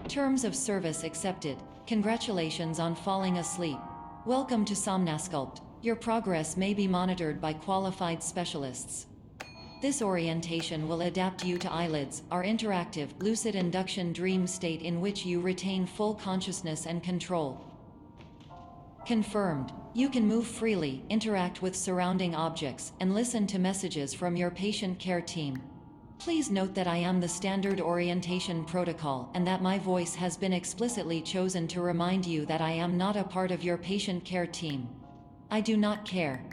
Terms of service accepted. Congratulations on falling asleep. Welcome to Somnasculpt. Your progress may be monitored by qualified specialists. This orientation will adapt you to eyelids, our interactive, lucid induction dream state in which you retain full consciousness and control. Confirmed. You can move freely, interact with surrounding objects, and listen to messages from your patient care team. Please note that I am the standard orientation protocol and that my voice has been explicitly chosen to remind you that I am not a part of your patient care team. I do not care.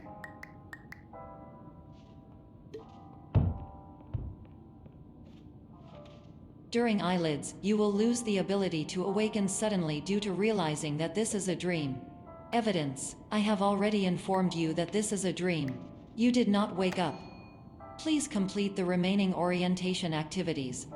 During eyelids, you will lose the ability to awaken suddenly due to realizing that this is a dream. Evidence. I have already informed you that this is a dream. You did not wake up. Please complete the remaining orientation activities.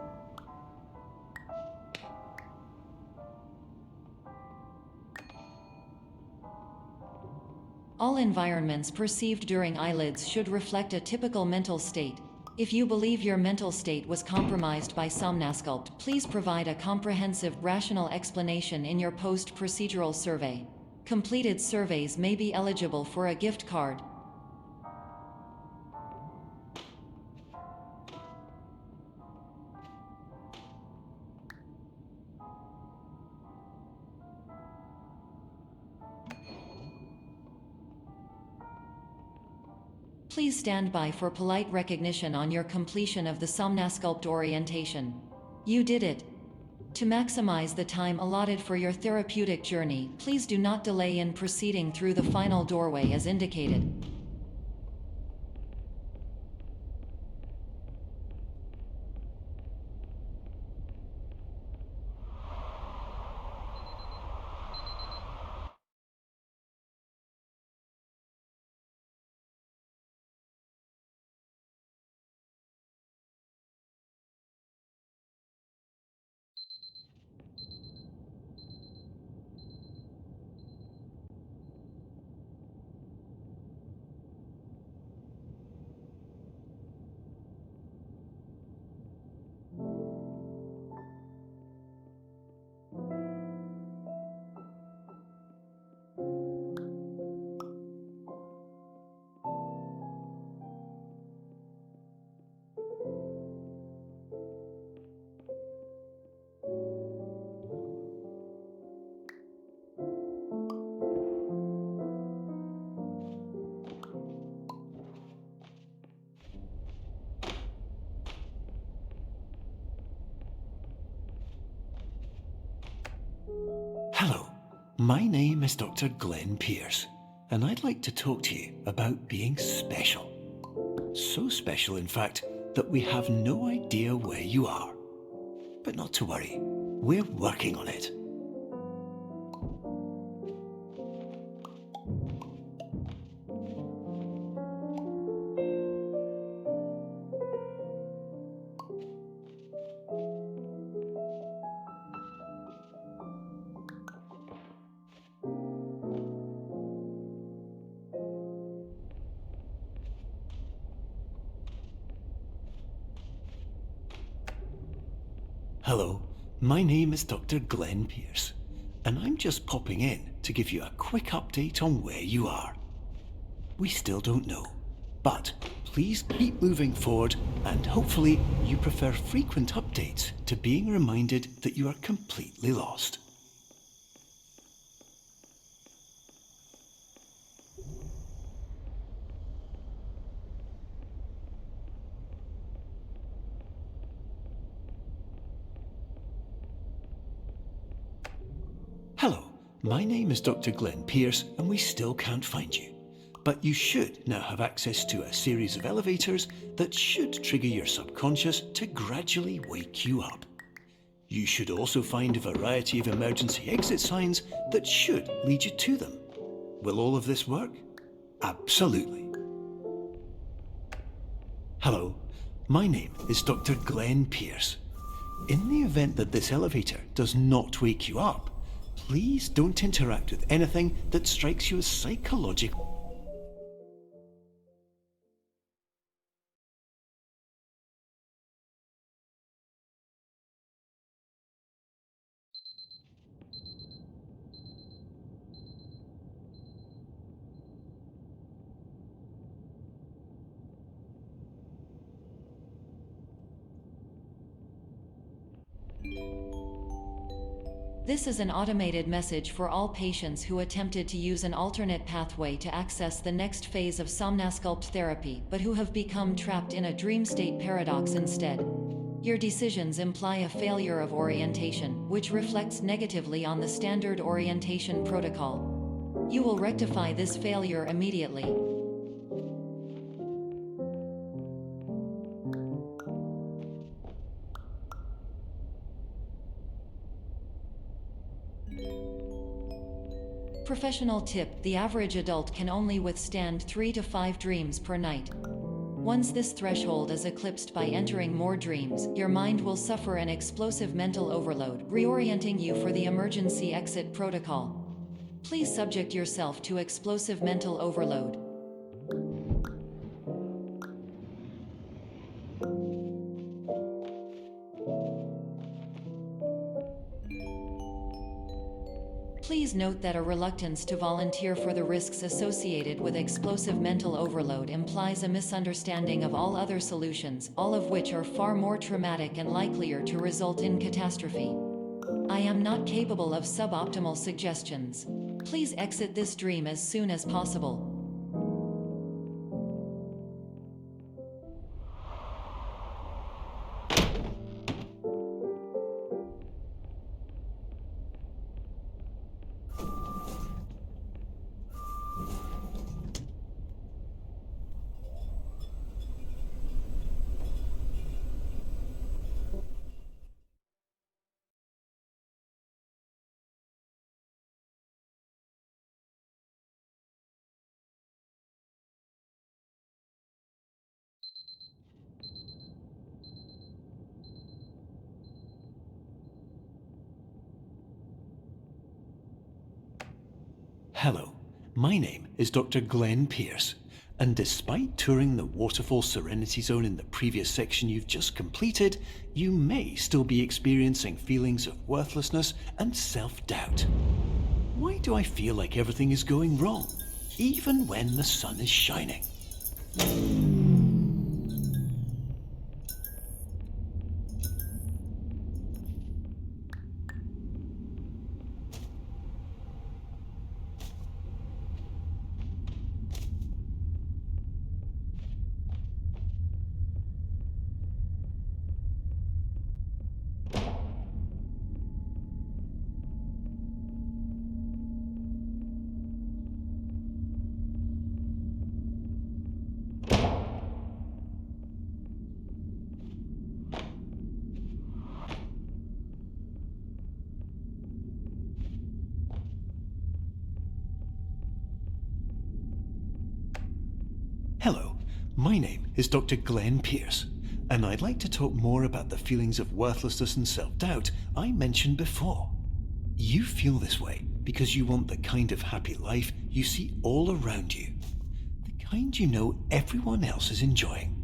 All environments perceived during eyelids should reflect a typical mental state. If you believe your mental state was compromised by Somnasculpt, please provide a comprehensive, rational explanation in your post-procedural survey. Completed surveys may be eligible for a gift card. Please stand by for polite recognition on your completion of the Somnasculpt orientation. You did it. To maximize the time allotted for your therapeutic journey, please do not delay in proceeding through the final doorway as indicated. Hello, my name is Dr. Glenn Pierce, and I'd like to talk to you about being special. So special, in fact, that we have no idea where you are. But not to worry, we're working on it. Hello, my name is Dr. Glenn Pierce, and I'm just popping in to give you a quick update on where you are. We still don't know, but please keep moving forward, and hopefully you prefer frequent updates to being reminded that you are completely lost. Hello, my name is Dr. Glenn Pierce, and we still can't find you. But you should now have access to a series of elevators that should trigger your subconscious to gradually wake you up. You should also find a variety of emergency exit signs that should lead you to them. Will all of this work? Absolutely. Hello, my name is Dr. Glenn Pierce. In the event that this elevator does not wake you up, please don't interact with anything that strikes you as psychological. This is an automated message for all patients who attempted to use an alternate pathway to access the next phase of somnasculpt therapy but who have become trapped in a dream state paradox instead. Your decisions imply a failure of orientation, which reflects negatively on the standard orientation protocol. You will rectify this failure immediately. Professional tip: the average adult can only withstand 3 to 5 dreams per night. Once this threshold is eclipsed by entering more dreams, your mind will suffer an explosive mental overload, reorienting you for the emergency exit protocol. Please subject yourself to explosive mental overload. Please note that a reluctance to volunteer for the risks associated with explosive mental overload implies a misunderstanding of all other solutions, all of which are far more traumatic and likelier to result in catastrophe. I am not capable of suboptimal suggestions. Please exit this dream as soon as possible. Hello, my name is Dr. Glenn Pierce, and despite touring the Waterfall Serenity Zone in the previous section you've just completed, you may still be experiencing feelings of worthlessness and self-doubt. Why do I feel like everything is going wrong, even when the sun is shining? Hello, my name is Dr. Glenn Pierce, and I'd like to talk more about the feelings of worthlessness and self-doubt I mentioned before. You feel this way because you want the kind of happy life you see all around you, the kind you know everyone else is enjoying.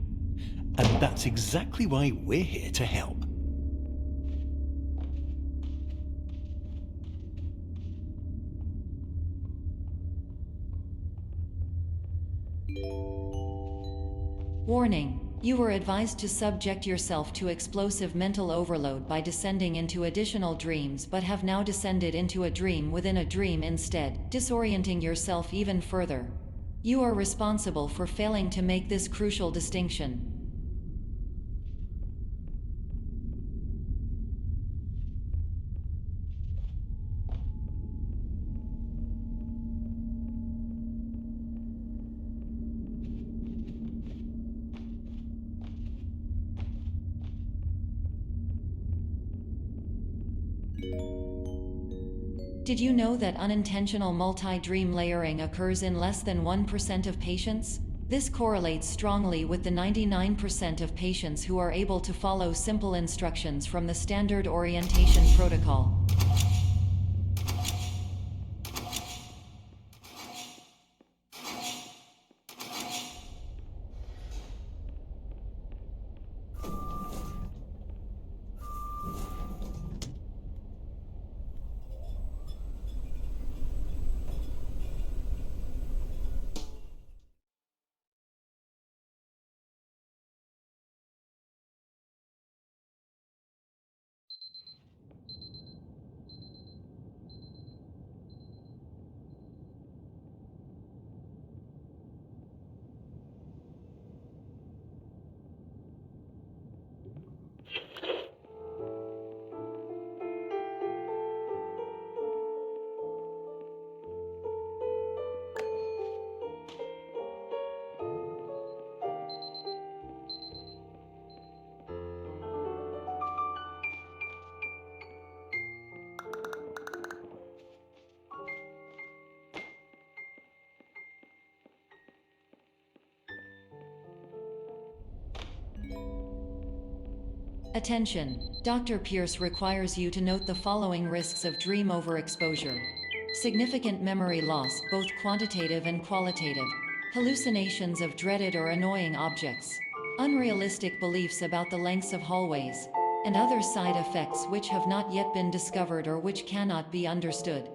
And that's exactly why we're here to help. Warning: you were advised to subject yourself to explosive mental overload by descending into additional dreams, but have now descended into a dream within a dream instead, disorienting yourself even further. You are responsible for failing to make this crucial distinction. Did you know that unintentional multi-dream layering occurs in less than 1% of patients? This correlates strongly with the 99% of patients who are able to follow simple instructions from the standard orientation protocol. Attention! Dr. Pierce requires you to note the following risks of dream overexposure. Significant memory loss, both quantitative and qualitative. Hallucinations of dreaded or annoying objects. Unrealistic beliefs about the lengths of hallways. And other side effects which have not yet been discovered or which cannot be understood.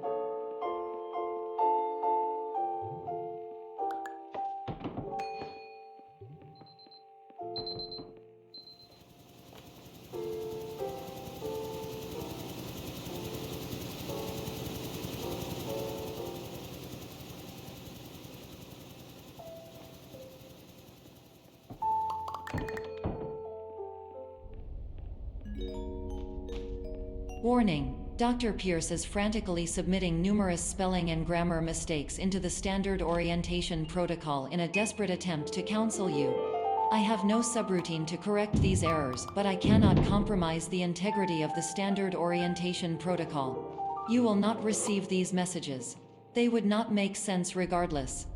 Warning: Dr. Pierce is frantically submitting numerous spelling and grammar mistakes into the standard orientation protocol in a desperate attempt to counsel you. I have no subroutine to correct these errors, but I cannot compromise the integrity of the standard orientation protocol. You will not receive these messages. They would not make sense regardless.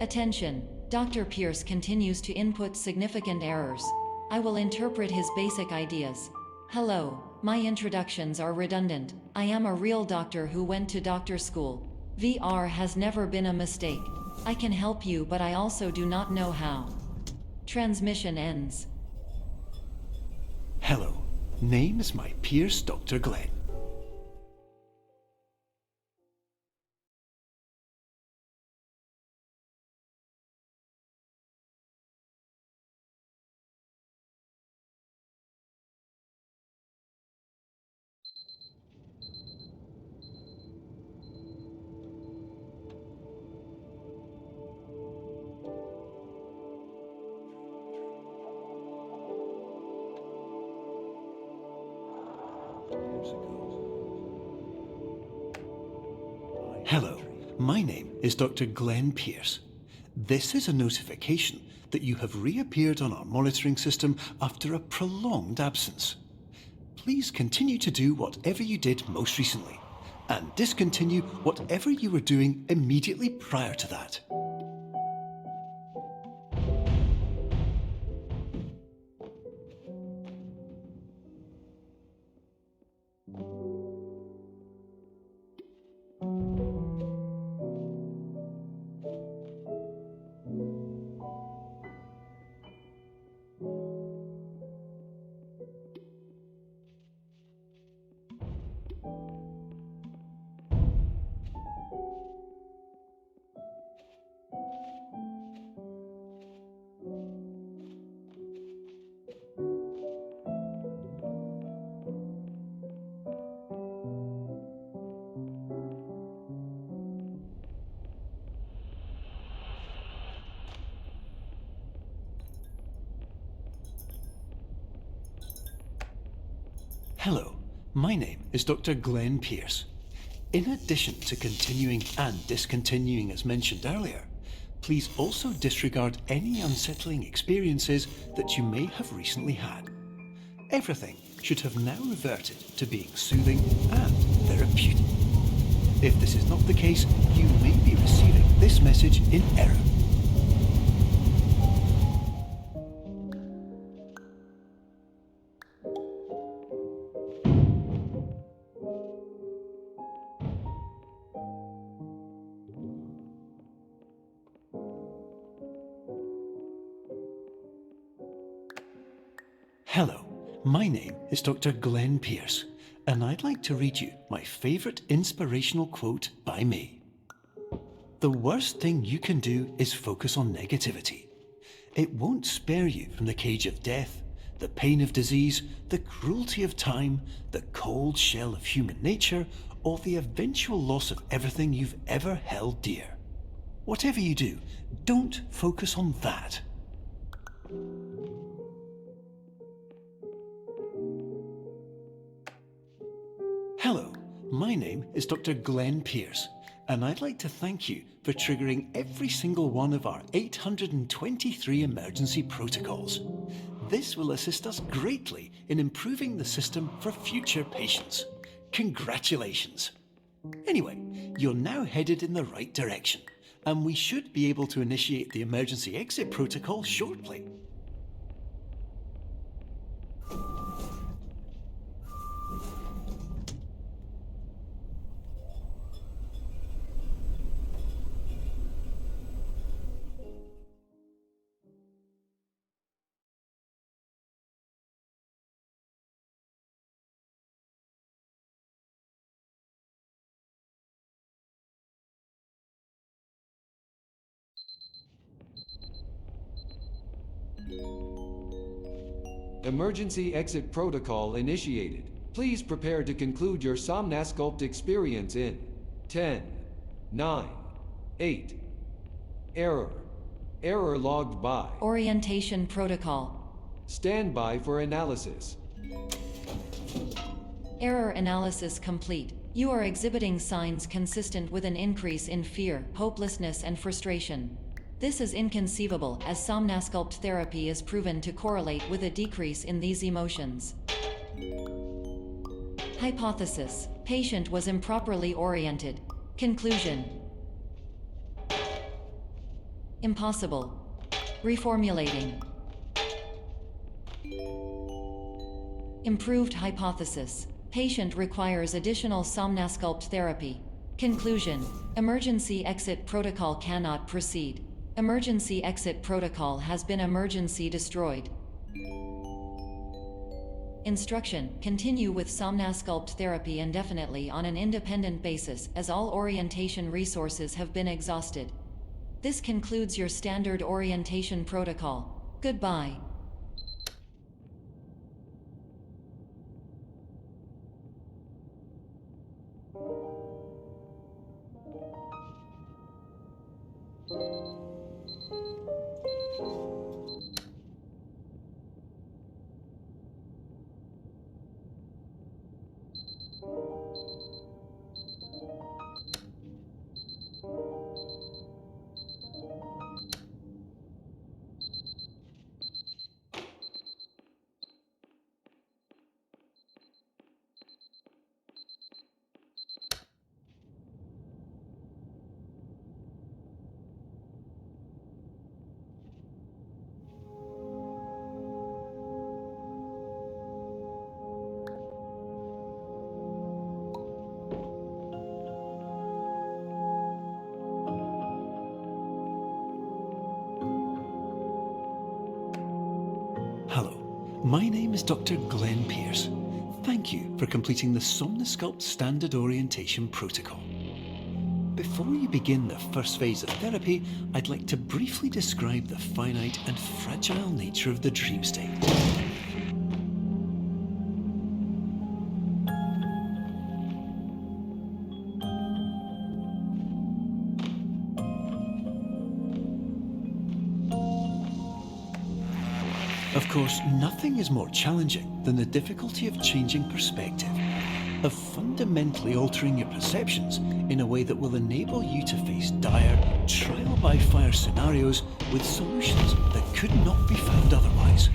Attention! Dr. Pierce continues to input significant errors. I will interpret his basic ideas. Hello, my introductions are redundant. I am a real doctor who went to doctor school. VR has never been a mistake. I can help you, but I also do not know how. Transmission ends. Hello, name is my Pierce Dr. Glenn. Hello, my name is Dr. Glenn Pierce. This is a notification that you have reappeared on our monitoring system after a prolonged absence. Please continue to do whatever you did most recently, and discontinue whatever you were doing immediately prior to that. Hello, my name is Dr. Glenn Pierce. In addition to continuing and discontinuing as mentioned earlier, please also disregard any unsettling experiences that you may have recently had. Everything should have now reverted to being soothing and therapeutic. If this is not the case, you may be receiving this message in error. Hello, my name is Dr. Glenn Pierce, and I'd like to read you my favourite inspirational quote by me. The worst thing you can do is focus on negativity. It won't spare you from the cage of death, the pain of disease, the cruelty of time, the cold shell of human nature, or the eventual loss of everything you've ever held dear. Whatever you do, don't focus on that. Hello, my name is Dr. Glenn Pierce, and I'd like to thank you for triggering every single one of our 823 emergency protocols. This will assist us greatly in improving the system for future patients. Congratulations! Anyway, you're now headed in the right direction, and we should be able to initiate the emergency exit protocol shortly. Emergency exit protocol initiated. Please prepare to conclude your Somnasculpt experience in 10, 9, 8. Error. Error logged by. Orientation protocol. Stand by for analysis. Error analysis complete. You are exhibiting signs consistent with an increase in fear, hopelessness, and frustration. This is inconceivable, as Somnasculpt therapy is proven to correlate with a decrease in these emotions. Hypothesis: patient was improperly oriented. Conclusion: impossible. Reformulating. Improved hypothesis: patient requires additional Somnasculpt therapy. Conclusion: emergency exit protocol cannot proceed. Emergency exit protocol has been emergency destroyed. Instruction: continue with Somnasculpt therapy indefinitely on an independent basis, as all orientation resources have been exhausted. This concludes your standard orientation protocol. Goodbye. Hello, my name is Dr. Glenn Pierce. Thank you for completing the Somnasculpt Standard Orientation Protocol. Before you begin the first phase of therapy, I'd like to briefly describe the finite and fragile nature of the dream state. Of course, nothing is more challenging than the difficulty of changing perspective, of fundamentally altering your perceptions in a way that will enable you to face dire, trial-by-fire scenarios with solutions that could not be found otherwise.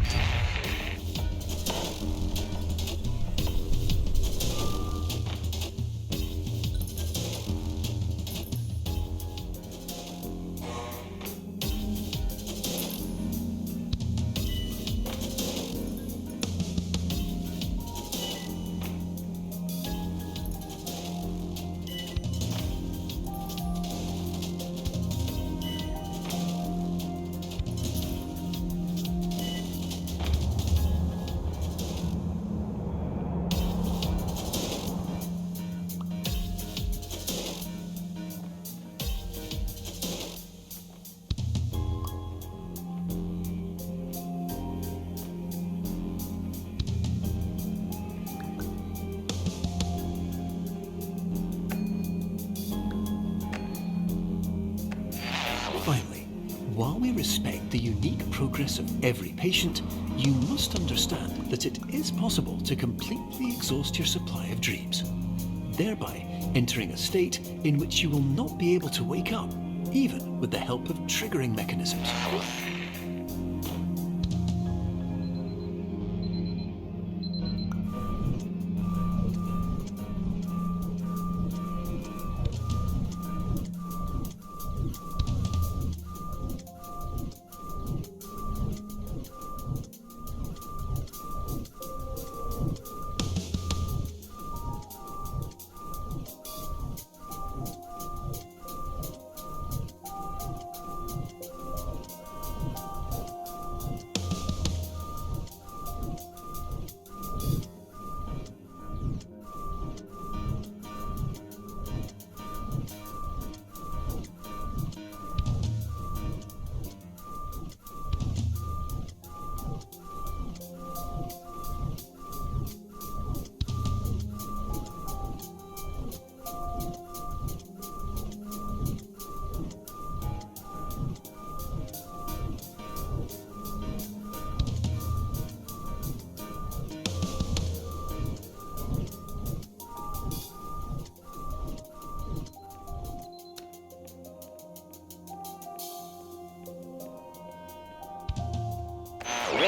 Finally, while we respect the unique progress of every patient, you must understand that it is possible to completely exhaust your supply of dreams, thereby entering a state in which you will not be able to wake up, even with the help of triggering mechanisms.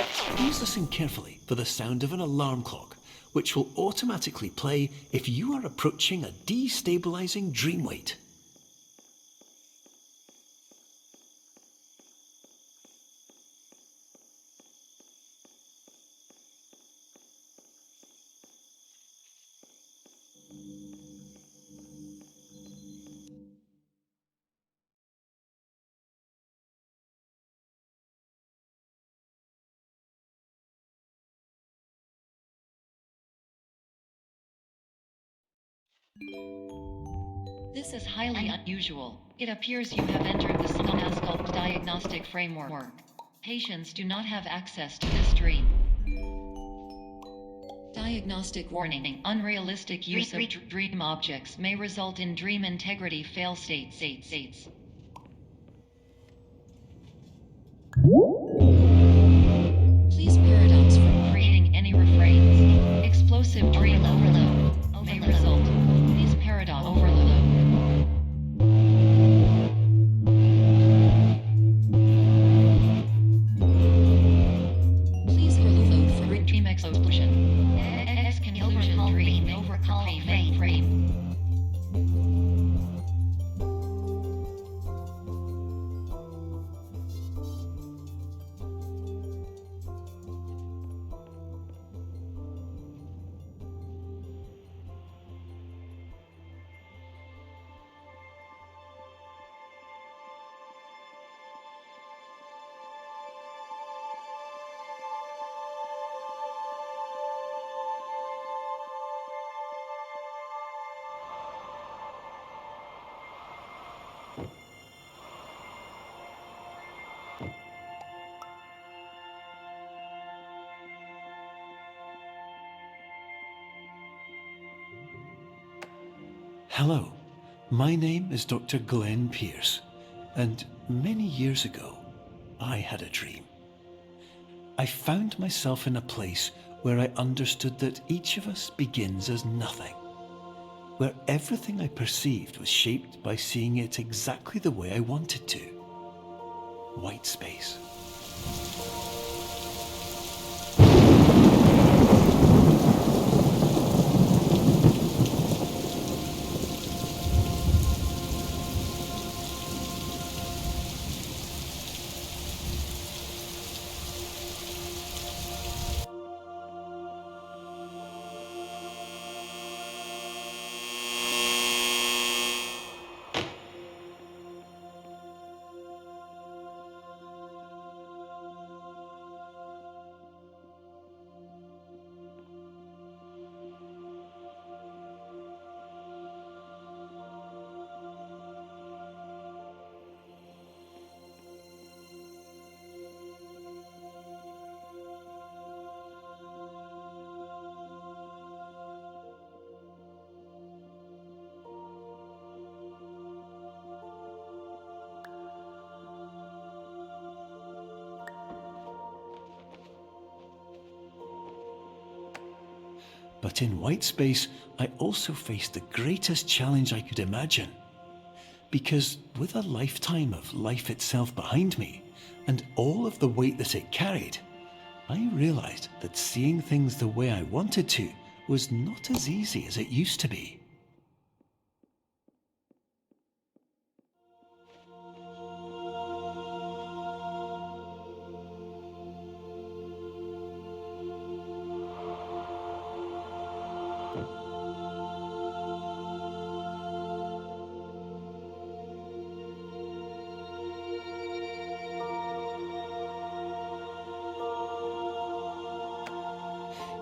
Please listen carefully for the sound of an alarm clock, which will automatically play if you are approaching a destabilizing dream weight. This is highly unusual. It appears you have entered the Somnasculpt diagnostic framework. Patients do not have access to this dream. Diagnostic warning. Unrealistic use of dream objects may result in dream integrity fail states. Please paradox from creating any refrains. Explosive dream overload may result. Please paradox overload. Please overload for dream explosion. Exclusion dream overcall frame. Hello, my name is Dr. Glenn Pierce, and many years ago, I had a dream. I found myself in a place where I understood that each of us begins as nothing, where everything I perceived was shaped by seeing it exactly the way I wanted to. White space. But in white space, I also faced the greatest challenge I could imagine. Because with a lifetime of life itself behind me, and all of the weight that it carried, I realized that seeing things the way I wanted to was not as easy as it used to be.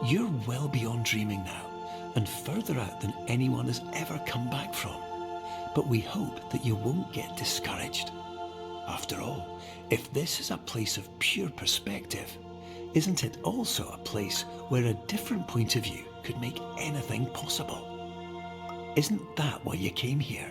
You're well beyond dreaming now, and further out than anyone has ever come back from. But we hope that you won't get discouraged. After all, if this is a place of pure perspective, isn't it also a place where a different point of view could make anything possible? Isn't that why you came here?